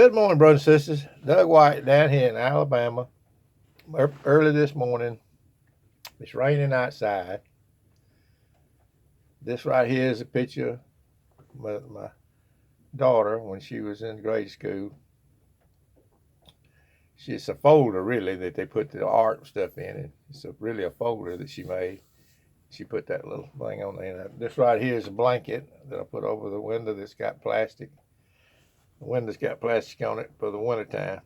Good morning, brothers and sisters. Doug White down here in Alabama. Early this morning, it's raining outside. This right here is a picture of my daughter when she was in grade school. It's a folder, really, that they put the art stuff in. It's really a folder that she made. She put that little thing on there. This right here is a blanket that I put over the window that's got plastic. The window's got plastic on it for the wintertime.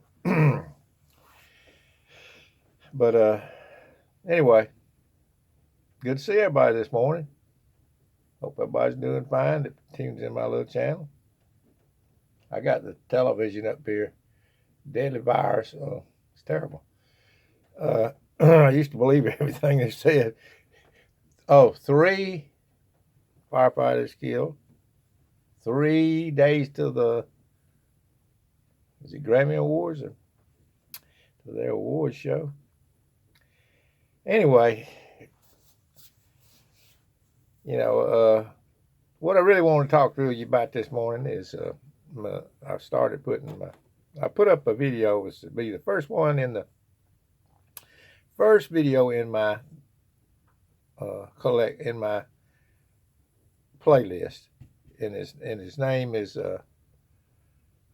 But anyway, good to see everybody this morning. Hope everybody's doing fine that tunes in my little channel. I got the television up here. Deadly virus. It's terrible. I used to believe everything they said. 3 firefighters killed. 3 days to the Grammy Awards or to their awards show. Anyway, what I really want to talk to you about this morning is I put up a video. It was to be the first video in my in my playlist, and his name is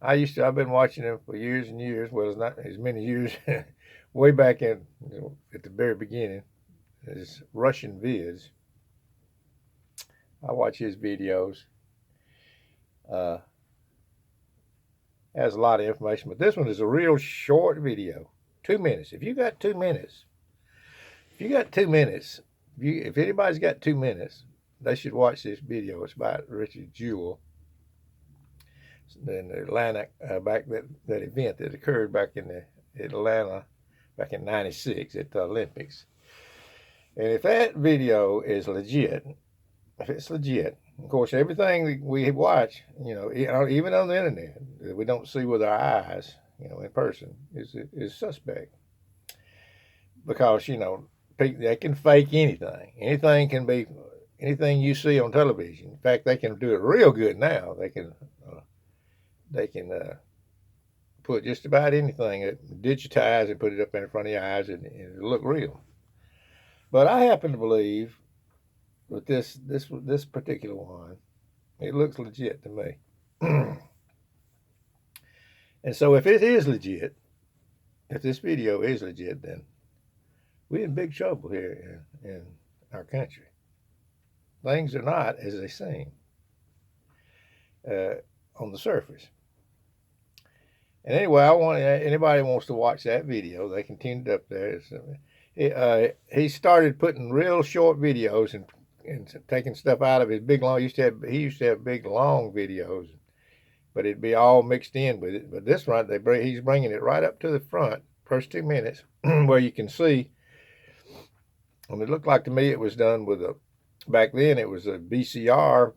I've been watching him for years and years. Well, it's not as many years. Way back at the very beginning, it's Russian Viz. I watch his videos. Has a lot of information, but this one is a real short video, 2 minutes. If you got 2 minutes, if anybody's got 2 minutes, they should watch this video. It's about Richard Jewell. In Atlanta, back that event that occurred back in Atlanta back in '96 at the Olympics. And if that video is legit, of course, everything we watch, even on the internet, that we don't see with our eyes, in person, is suspect. Because, they can fake anything. Anything you see on television. In fact, they can do it real good now. They can put just about anything, digitize and put it up in front of your eyes, and it'll look real. But I happen to believe that this particular one, it looks legit to me. And so if it is legit, if this video is legit, then we're in big trouble here in our country. Things are not as they seem on the surface. And anyway, anybody wants to watch that video, they can tune it up there. He started putting real short videos and taking stuff out of his big long. He used to have big long videos, but it'd be all mixed in with it. But this one, he's bringing it right up to the front, first 2 minutes, where you can see. And it looked like to me it was done with back then it was a VCR,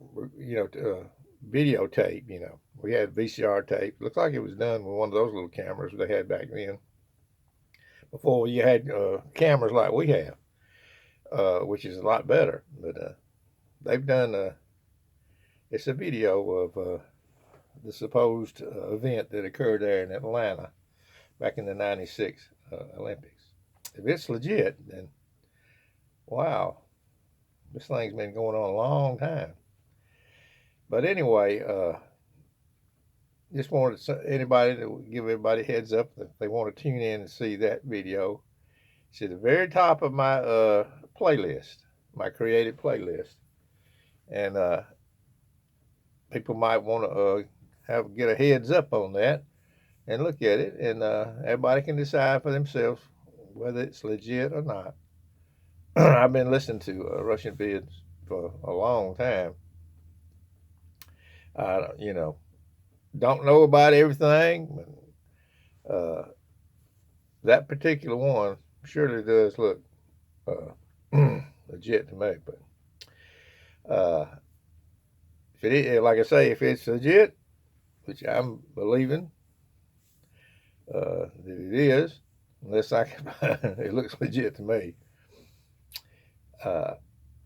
videotape. We had VCR tape. Looks like it was done with one of those little cameras they had back then, before you had cameras like we have, which is a lot better. But they've done it's a video of the supposed event that occurred there in Atlanta back in the '96 Olympics. If it's legit, then wow, this thing's been going on a long time. But anyway, just wanted anybody to give everybody a heads up that they want to tune in and see that video. It's at the very top of my playlist, my created playlist, and people might want to get a heads up on that and look at it, and everybody can decide for themselves whether it's legit or not. I've been listening to Russian Viz for a long time. Don't know about everything, but that particular one surely does look legit to me. But if it is, like I say, if it's legit, which I'm believing that it is, unless it looks legit to me,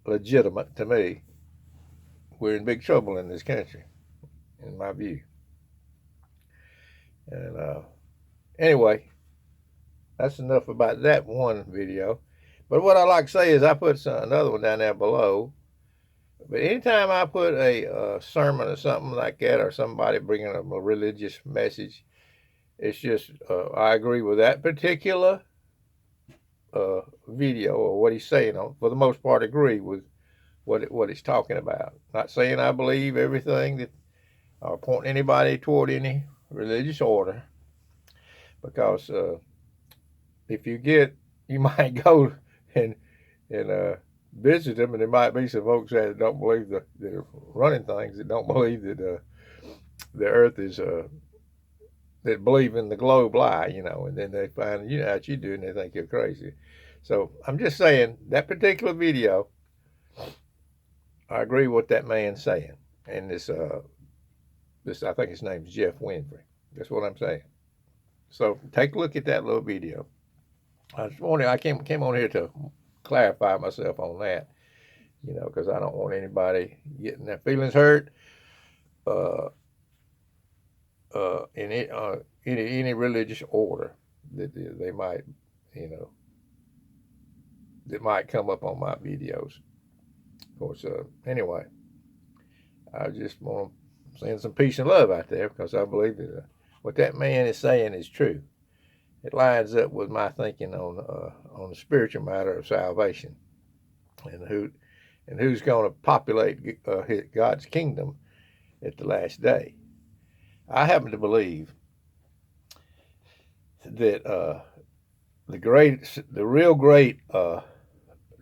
legitimate to me, we're in big trouble in this country, in my view. And anyway, that's enough about that one video. But what I like to say is I put another one down there below. But anytime I put a sermon or something like that, or somebody bringing up a religious message, it's just I agree with that particular video or what he's saying. For the most part, agree with what he's talking about. Not saying I believe everything that or point anybody toward any religious order, because if you might go and visit them, and there might be some folks that don't believe that are running things that don't believe that the earth is that believe in the globe lie, and then they find out you do, and they think you're crazy. So I'm just saying that particular video, I agree with what that man's saying, and this I think his name's Jeff Winfrey. That's what I'm saying. So take a look at that little video. I came on here to clarify myself on that, because I don't want anybody getting their feelings hurt in any religious order that they might, that might come up on my videos. Of course, anyway, I just want to send some peace and love out there, because I believe that what that man is saying is true. It lines up with my thinking on the spiritual matter of salvation, and who's going to populate God's kingdom at the last day. I happen to believe that the real great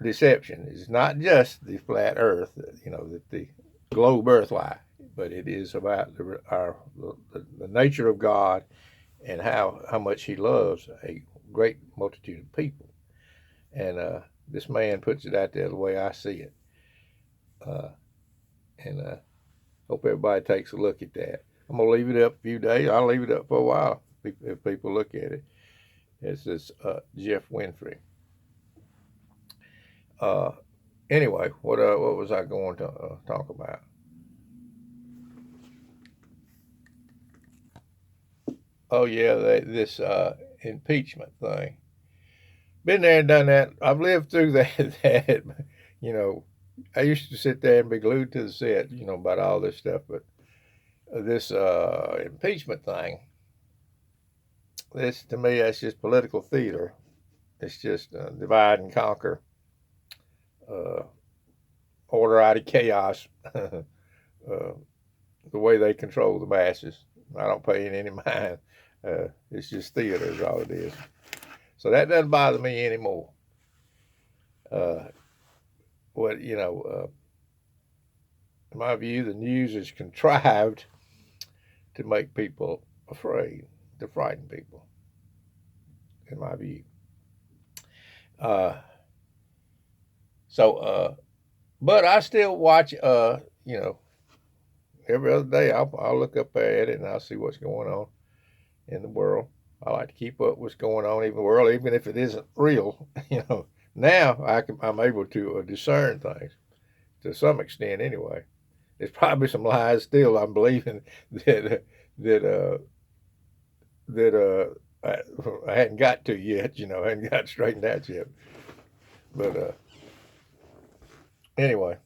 deception is not just the flat Earth, that the globe Earth lie, but it is about the nature of God and how much He loves a great multitude of people. And this man puts it out there the way I see it. And hope everybody takes a look at that. I'm going to leave it up a few days. I'll leave it up for a while if people look at it. It's this Jeff Winfrey. Anyway, what was I going to talk about? Oh yeah, this impeachment thing. Been there and done that. I've lived through that. I used to sit there and be glued to the set, about all this stuff. But this impeachment thing, this to me, that's just political theater. It's just divide and conquer, order out of chaos, the way they control the masses. I don't pay any mind. It's just theater is all it is. So that doesn't bother me anymore. In my view, the news is contrived to make people afraid, to frighten people, in my view. But I still watch, every other day I'll look up at it and I'll see what's going on in the world. I like to keep up what's going on in the world, even if it isn't real. Now I'm able to discern things to some extent. Anyway, there's probably some lies still I'm believing that I hadn't got to yet. I hadn't got straightened out yet. But anyway,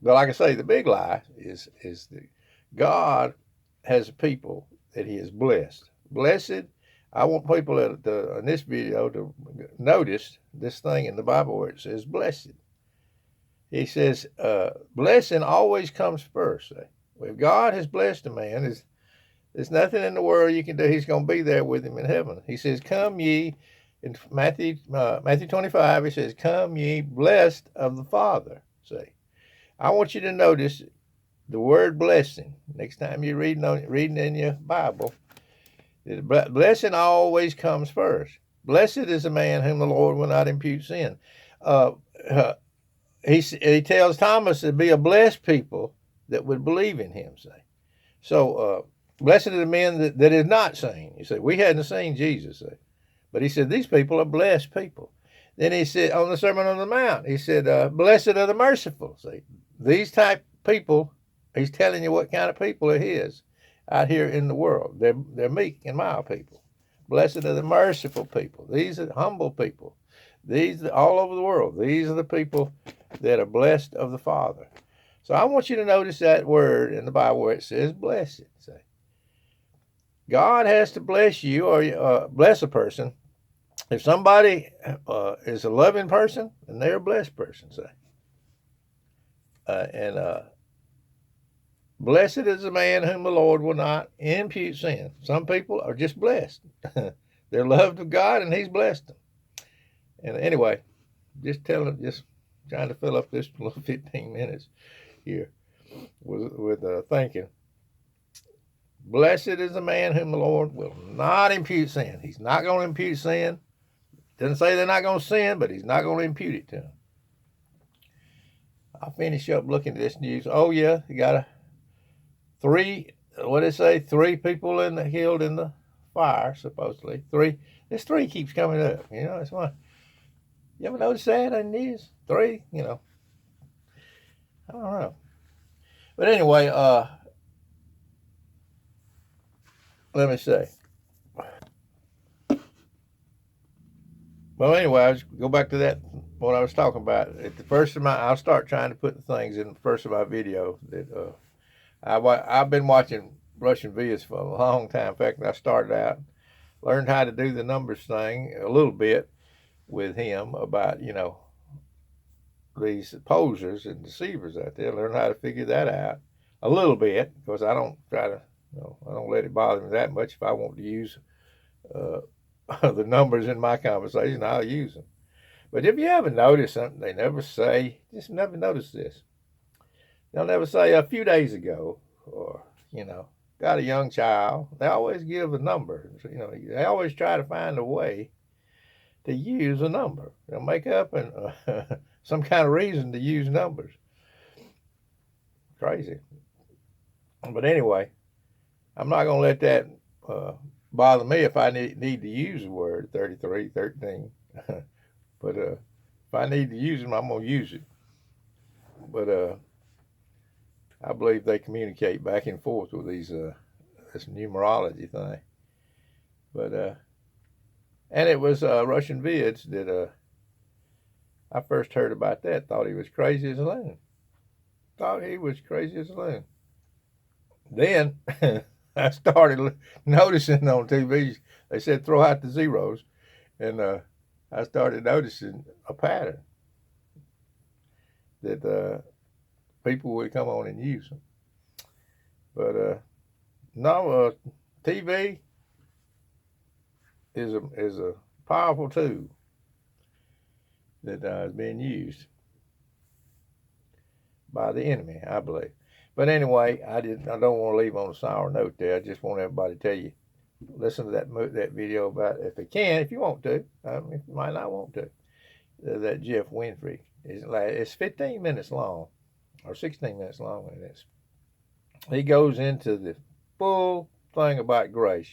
but like I say, the big lie is that God has a people that He has blessed. Blessed. I want people in this video to notice this thing in the Bible where it says blessed. He says blessing always comes first. If God has blessed a man, there's nothing in the world you can do. He's going to be there with him in heaven. He says, "Come ye," in Matthew 25. He says, "Come ye, blessed of the Father." See, I want you to notice the word blessing next time you're reading in your Bible. Blessing always comes first. Blessed is a man whom the Lord will not impute sin. He tells Thomas to be a blessed people that would believe in him. Say, so blessed are the men that is not seen. You say, we hadn't seen Jesus. Say, but he said these people are blessed people. Then he said on the Sermon on the Mount, he said, blessed are the merciful. See, these type people, he's telling you what kind of people are his. out here in the world. They're meek and mild people. Blessed are the merciful people. These are humble people. These are all over the world. These are the people that are blessed of the Father. So I want you to notice that word in the Bible where it says blessed. Say, God has to bless you or bless a person. If somebody is a loving person, then they're a blessed person. Say, and blessed is the man whom the Lord will not impute sin. Some people are just blessed. They're loved of God, and He's blessed them. And anyway, just trying to fill up this little 15 minutes here with thinking. Blessed is the man whom the Lord will not impute sin. He's not going to impute sin. Doesn't say they're not going to sin, but He's not going to impute it to them. I'll finish up looking at this news. Oh yeah, you got three people killed in the fire, supposedly. This three keeps coming up. It's one. You ever notice that in the news? Three, I don't know. But anyway, let me see. Well, anyway, I'll just go back to that, what I was talking about. At the first of I'll start trying to put the things in the first of my video that I've been watching Russian videos for a long time. In fact, I started out, learned how to do the numbers thing a little bit with him about, these posers and deceivers out there. Learn how to figure that out a little bit, because I don't try to, I don't let it bother me that much. If I want to use the numbers in my conversation, I'll use them. But if you haven't noticed something, they never say, just never notice this. They'll never say a few days ago, or, got a young child. They always give a number. They always try to find a way to use a number. They'll make up some kind of reason to use numbers. Crazy. But anyway, I'm not going to let that bother me if I need to use the word 33, 13. But if I need to use them, I'm going to use it. But I believe they communicate back and forth with this numerology thing. But and it was Russian vids that I first heard about that. Thought he was crazy as a loon. Then I started noticing on TV, they said throw out the zeros, and I started noticing a pattern that people would come on and use them. But no, TV is a powerful tool that is being used by the enemy, I believe. But anyway, I don't want to leave on a sour note there. I just want everybody to tell you, listen to that video about, if you want to. You might not want to. That Jeff Winfrey it's 15 minutes long, or 16 minutes long. And he goes into the full thing about grace.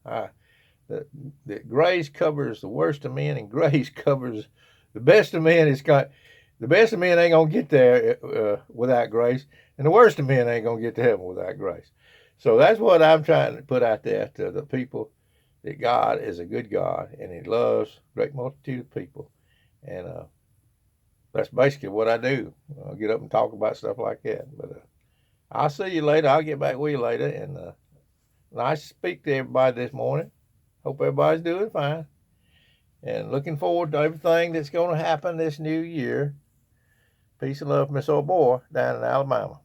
That grace covers the worst of men, and grace covers the best of men. The best of men ain't gonna get there without grace, and the worst of men ain't gonna get to heaven without grace. So that's what I'm trying to put out there to the people, that God is a good God, and He loves a great multitude of people. And that's basically what I do. I'll get up and talk about stuff like that. But I'll see you later. I'll get back with you later. And nice to speak to everybody this morning. Hope everybody's doing fine. And looking forward to everything that's going to happen this new year. Peace and love from Miss Old Boy down in Alabama.